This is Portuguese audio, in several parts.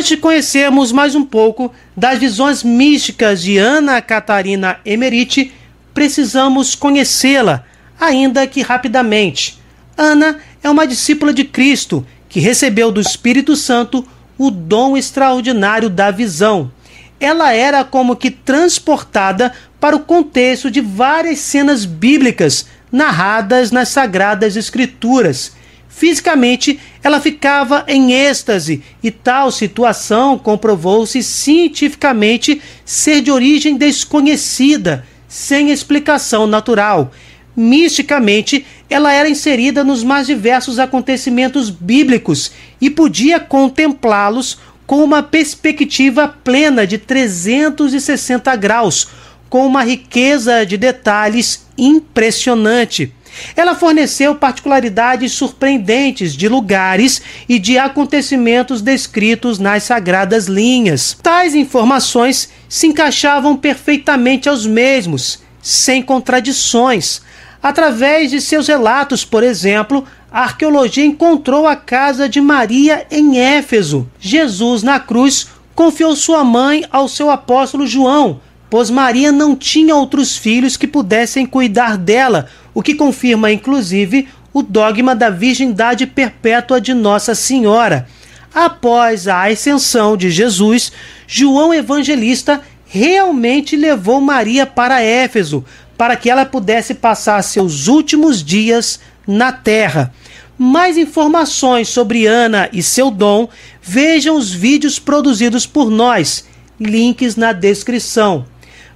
Antes de conhecermos mais um pouco das visões místicas de Ana Catarina Emmerich, precisamos conhecê-la, ainda que rapidamente. Ana é uma discípula de Cristo que recebeu do Espírito Santo o dom extraordinário da visão. Ela era como que transportada para o contexto de várias cenas bíblicas narradas nas Sagradas Escrituras. Fisicamente, ela ficava em êxtase e tal situação comprovou-se cientificamente ser de origem desconhecida, sem explicação natural. Misticamente, ela era inserida nos mais diversos acontecimentos bíblicos e podia contemplá-los com uma perspectiva plena de 360 graus, com uma riqueza de detalhes impressionante. Ela forneceu particularidades surpreendentes de lugares e de acontecimentos descritos nas sagradas linhas. Tais informações se encaixavam perfeitamente aos mesmos, sem contradições. Através de seus relatos, por exemplo, a arqueologia encontrou a casa de Maria em Éfeso. Jesus, na cruz, confiou sua mãe ao seu apóstolo João, pois Maria não tinha outros filhos que pudessem cuidar dela, o que confirma, inclusive, o dogma da virgindade perpétua de Nossa Senhora. Após a ascensão de Jesus, João Evangelista realmente levou Maria para Éfeso, para que ela pudesse passar seus últimos dias na terra. Mais informações sobre Ana e seu dom, vejam os vídeos produzidos por nós, links na descrição.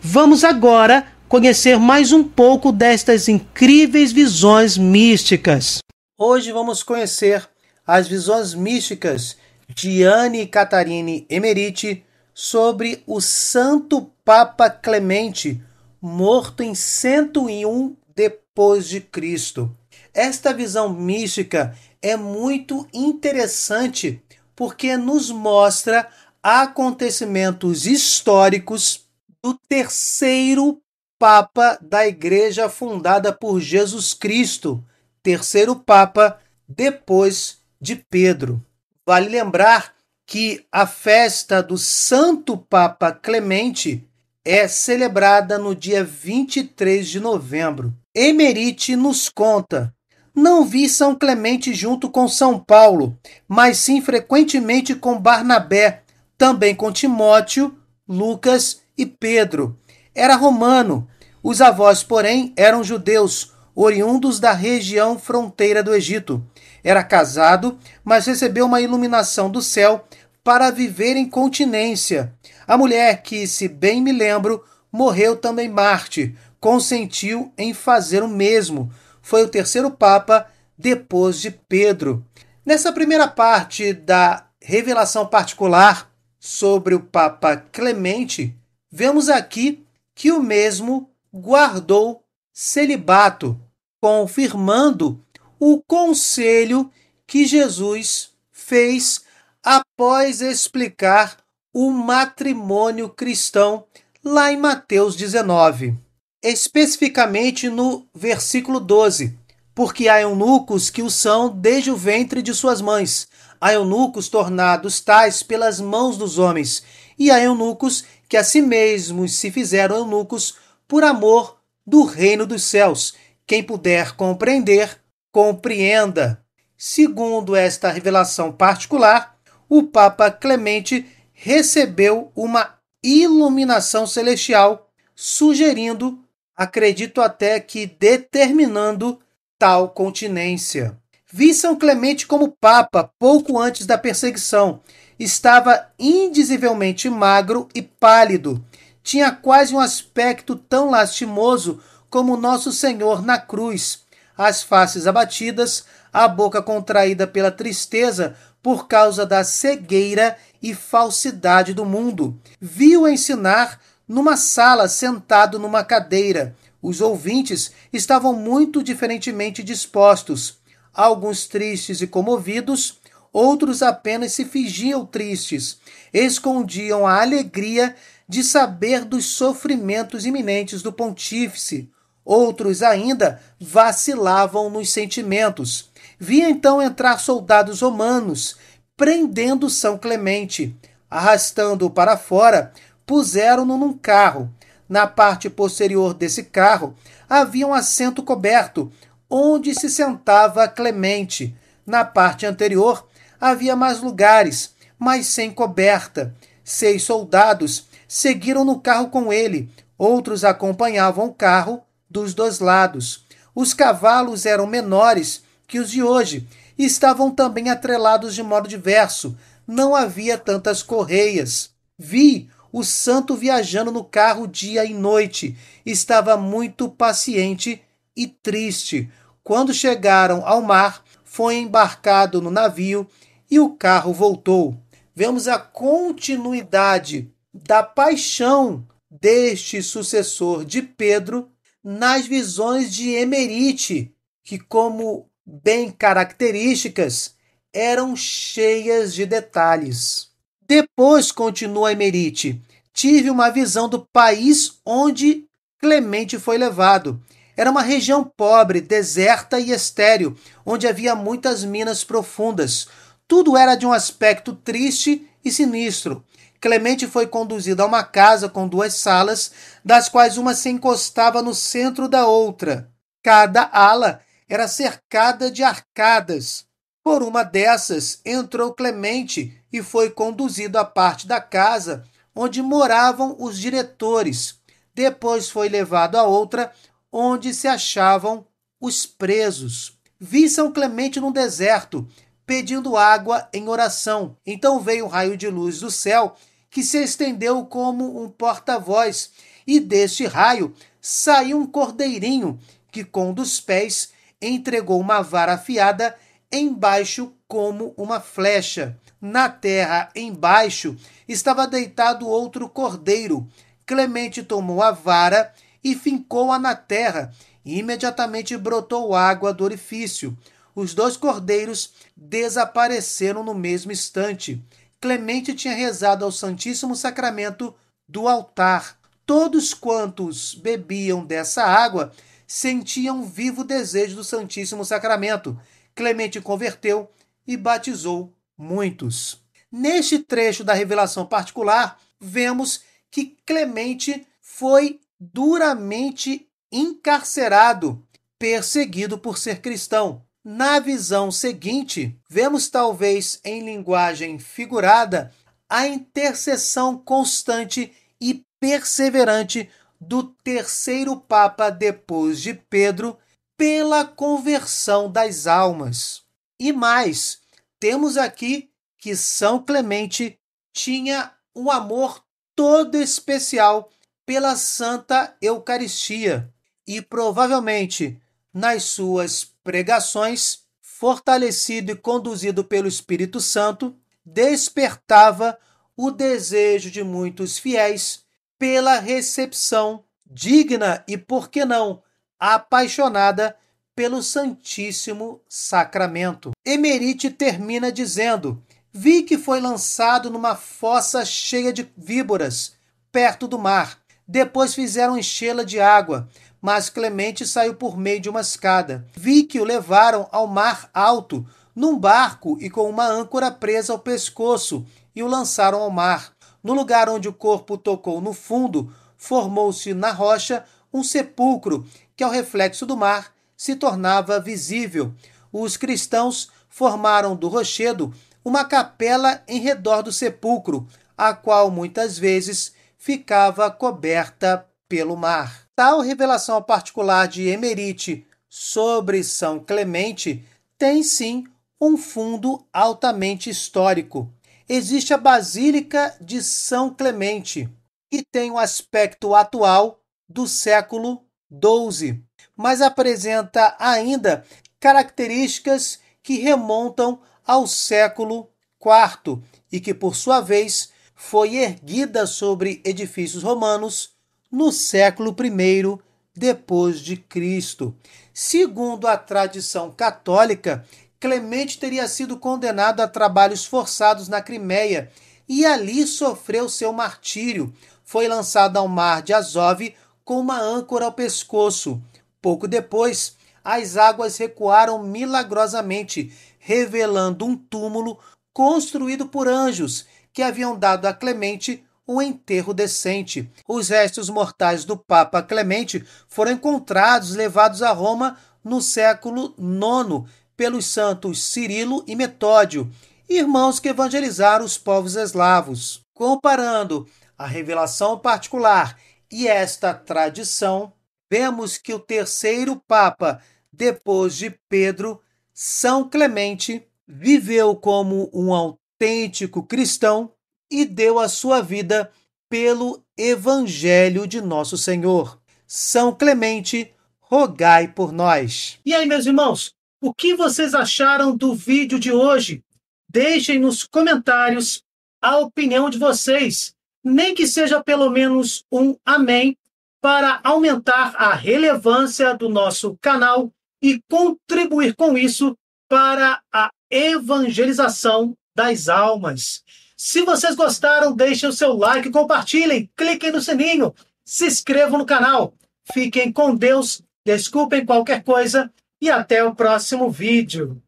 Vamos agora conhecer mais um pouco destas incríveis visões místicas. Hoje vamos conhecer as visões místicas de Anne Catarine Emmerich sobre o Santo Papa Clemente, morto em 101 depois de Cristo. Esta visão mística é muito interessante porque nos mostra acontecimentos históricos do terceiro Papa da Igreja fundada por Jesus Cristo, terceiro Papa depois de Pedro. Vale lembrar que a festa do Santo Papa Clemente é celebrada no dia 23 de novembro. Emmerich nos conta: não vi São Clemente junto com São Paulo, mas sim frequentemente com Barnabé, também com Timóteo, Lucas e Pedro. Era romano. Os avós, porém, eram judeus, oriundos da região fronteira do Egito. Era casado, mas recebeu uma iluminação do céu para viver em continência. A mulher que, se bem me lembro, morreu também mártir, consentiu em fazer o mesmo. Foi o terceiro Papa depois de Pedro. Nessa primeira parte da revelação particular sobre o Papa Clemente, vemos aqui que o mesmo guardou celibato, confirmando o conselho que Jesus fez após explicar o matrimônio cristão lá em Mateus 19. Especificamente no versículo 12, porque há eunucos que o são desde o ventre de suas mães, há eunucos tornados tais pelas mãos dos homens, e há eunucos que a si mesmos se fizeram eunucos por amor do reino dos céus. Quem puder compreender, compreenda. Segundo esta revelação particular, o Papa Clemente recebeu uma iluminação celestial, sugerindo, acredito até que determinando, tal continência. Vi São Clemente como Papa pouco antes da perseguição. Estava indizivelmente magro e pálido. Tinha quase um aspecto tão lastimoso como Nosso Senhor na cruz. As faces abatidas, a boca contraída pela tristeza por causa da cegueira e falsidade do mundo. Vi-o ensinar numa sala, sentado numa cadeira. Os ouvintes estavam muito diferentemente dispostos. Alguns tristes e comovidos, outros apenas se fingiam tristes, escondiam a alegria de saber dos sofrimentos iminentes do pontífice. Outros ainda vacilavam nos sentimentos. Vi então entrar soldados romanos, prendendo São Clemente. Arrastando-o para fora, puseram-no num carro. Na parte posterior desse carro havia um assento coberto, onde se sentava Clemente. Na parte anterior havia mais lugares, mas sem coberta. 6 soldados seguiram no carro com ele. Outros acompanhavam o carro dos 2 lados. Os cavalos eram menores que os de hoje e estavam também atrelados de modo diverso. Não havia tantas correias. Vi o santo viajando no carro dia e noite. Estava muito paciente e triste. Quando chegaram ao mar, foi embarcado no navio e o carro voltou. Vemos a continuidade da paixão deste sucessor de Pedro nas visões de Emerite, que, como bem características, eram cheias de detalhes. Depois, continua Emerite, tive uma visão do país onde Clemente foi levado. Era uma região pobre, deserta e estéril, onde havia muitas minas profundas. Tudo era de um aspecto triste e sinistro. Clemente foi conduzido a uma casa com 2 salas, das quais uma se encostava no centro da outra. Cada ala era cercada de arcadas. Por uma dessas entrou Clemente e foi conduzido à parte da casa onde moravam os diretores. Depois foi levado a outra, onde se achavam os presos. Vi São Clemente no deserto, pedindo água em oração. Então veio um raio de luz do céu, que se estendeu como um porta-voz, e deste raio saiu um cordeirinho, que com um dos pés entregou uma vara afiada embaixo como uma flecha. Na terra embaixo estava deitado outro cordeiro. Clemente tomou a vara e fincou-a na terra, e imediatamente brotou água do orifício. Os 2 cordeiros desapareceram no mesmo instante. Clemente tinha rezado ao Santíssimo Sacramento do altar. Todos quantos bebiam dessa água sentiam vivo desejo do Santíssimo Sacramento. Clemente converteu e batizou muitos. Neste trecho da revelação particular, vemos que Clemente foi duramente encarcerado, perseguido por ser cristão. Na visão seguinte, vemos talvez em linguagem figurada a intercessão constante e perseverante do terceiro Papa depois de Pedro pela conversão das almas. E mais, temos aqui que São Clemente tinha um amor todo especial pela Santa Eucaristia e provavelmente nas suas pregações, fortalecido e conduzido pelo Espírito Santo, despertava o desejo de muitos fiéis pela recepção digna e, por que não, apaixonada pelo Santíssimo Sacramento. Emerite termina dizendo: vi que foi lançado numa fossa cheia de víboras, perto do mar. Depois fizeram enchê-la de água, mas Clemente saiu por meio de uma escada. Vi que o levaram ao mar alto, num barco e com uma âncora presa ao pescoço, e o lançaram ao mar. No lugar onde o corpo tocou no fundo, formou-se na rocha um sepulcro, que ao reflexo do mar se tornava visível. Os cristãos formaram do rochedo uma capela em redor do sepulcro, a qual muitas vezes ficava coberta pelo mar. Tal revelação particular de Emerite sobre São Clemente tem sim um fundo altamente histórico. Existe a Basílica de São Clemente, que tem o aspecto atual do século XII, mas apresenta ainda características que remontam ao século IV e que, por sua vez, foi erguida sobre edifícios romanos no século I depois de Cristo. Segundo a tradição católica, Clemente teria sido condenado a trabalhos forçados na Crimeia e ali sofreu seu martírio. Foi lançado ao mar de Azov com uma âncora ao pescoço. Pouco depois, as águas recuaram milagrosamente, revelando um túmulo construído por anjos que haviam dado a Clemente um enterro decente. Os restos mortais do Papa Clemente foram encontrados e levados a Roma no século IX pelos santos Cirilo e Metódio, irmãos que evangelizaram os povos eslavos. Comparando a revelação particular e esta tradição, vemos que o terceiro Papa, depois de Pedro, São Clemente, viveu como um autêntico cristão e deu a sua vida pelo Evangelho de Nosso Senhor. São Clemente, rogai por nós. E aí, meus irmãos, o que vocês acharam do vídeo de hoje? Deixem nos comentários a opinião de vocês, nem que seja pelo menos um amém, para aumentar a relevância do nosso canal e contribuir com isso para a evangelização das almas. Se vocês gostaram, deixem o seu like, compartilhem, cliquem no sininho, se inscrevam no canal. Fiquem com Deus, desculpem qualquer coisa e até o próximo vídeo.